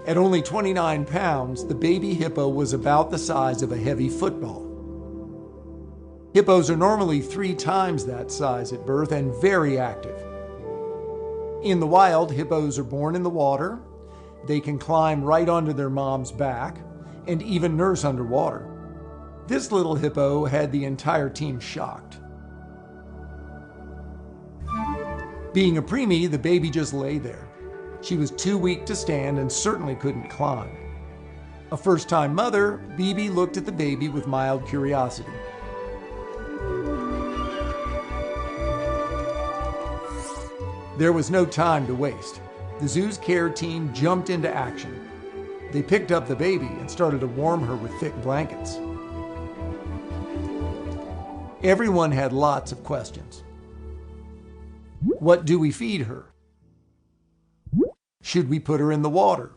At only 29 pounds, the baby hippo was about the size of a heavy football. Hippos are normally 3 times that size at birth and very active. In the wild, hippos are born in the water, they can climb right onto their mom's back, and even nurse underwater. This little hippo had the entire team shocked. Being a preemie, the baby just lay there. She was too weak to stand and certainly couldn't climb. A first-time mother, Bibi looked at the baby with mild curiosity. There was no time to waste. The zoo's care team jumped into action. They picked up the baby and started to warm her with thick blankets. Everyone had lots of questions. What do we feed her? Should we put her in the water?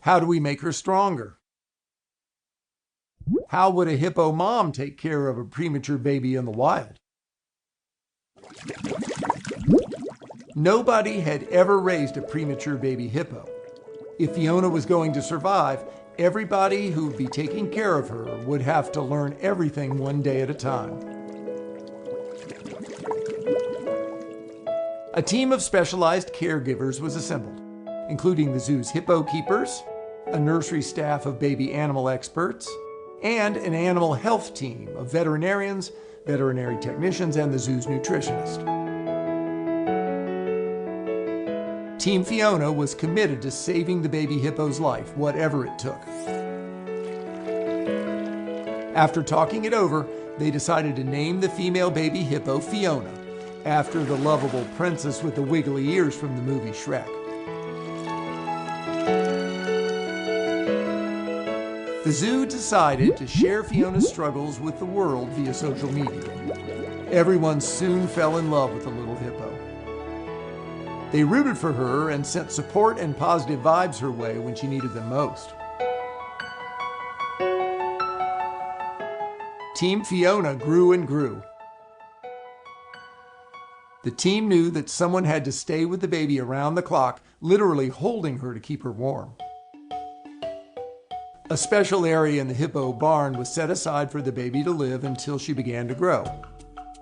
How do we make her stronger? How would a hippo mom take care of a premature baby in the wild? Nobody had ever raised a premature baby hippo. If Fiona was going to survive, everybody who would be taking care of her would have to learn everything one day at a time. A team of specialized caregivers was assembled, including the zoo's hippo keepers, a nursery staff of baby animal experts, and an animal health team of veterinarians, veterinary technicians, and the zoo's nutritionist. Team Fiona was committed to saving the baby hippo's life, whatever it took. After talking it over, they decided to name the female baby hippo Fiona, after the lovable princess with the wiggly ears from the movie Shrek. The zoo decided to share Fiona's struggles with the world via social media. Everyone soon fell in love with the little hippo. They rooted for her and sent support and positive vibes her way when she needed them most. Team Fiona grew and grew. The team knew that someone had to stay with the baby around the clock, literally holding her to keep her warm. A special area in the hippo barn was set aside for the baby to live until she began to grow.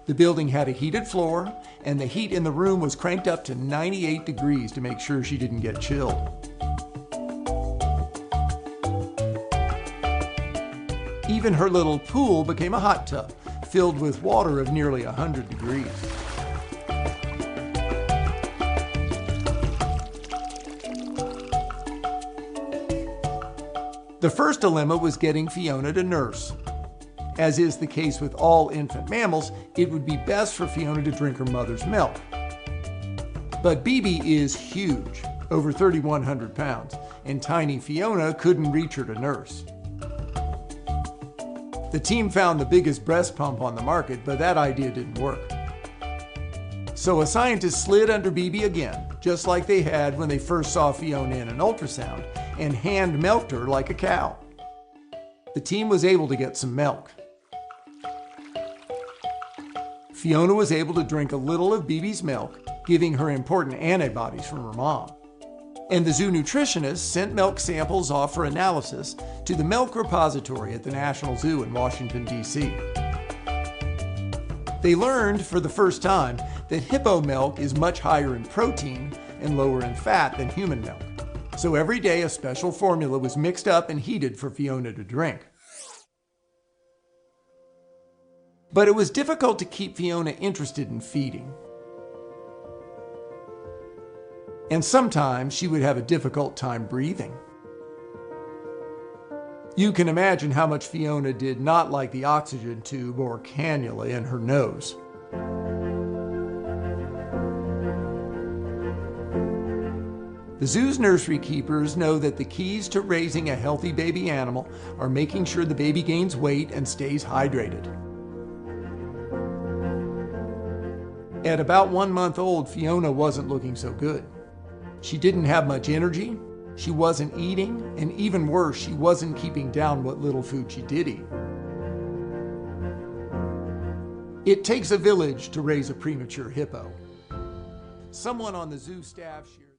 The building had a heated floor, and the heat in the room was cranked up to 98 degrees to make sure she didn't get chilled. Even her little pool became a hot tub, filled with water of nearly 100 degrees. The first dilemma was getting Fiona to nurse. As is the case with all infant mammals, it would be best for Fiona to drink her mother's milk. But Bibi is huge, over 3,100 pounds, and tiny Fiona couldn't reach her to nurse. The team found the biggest breast pump on the market, but that idea didn't work. So a scientist slid under Bibi again, just like they had when they first saw Fiona in an ultrasound, and hand milked her like a cow. The team was able to get some milk. Fiona was able to drink a little of Bibi's milk, giving her important antibodies from her mom. And the zoo nutritionist sent milk samples off for analysis to the milk repository at the National Zoo in Washington, D.C. They learned for the first time that hippo milk is much higher in protein and lower in fat than human milk. So every day a special formula was mixed up and heated for Fiona to drink. But it was difficult to keep Fiona interested in feeding. And sometimes she would have a difficult time breathing. You can imagine how much Fiona did not like the oxygen tube or cannula in her nose. The zoo's nursery keepers know that the keys to raising a healthy baby animal are making sure the baby gains weight and stays hydrated. At about 1 month old, Fiona wasn't looking so good. She didn't have much energy, she wasn't eating, and even worse, she wasn't keeping down what little food she did eat. It takes a village to raise a premature hippo. Someone on the zoo staff shared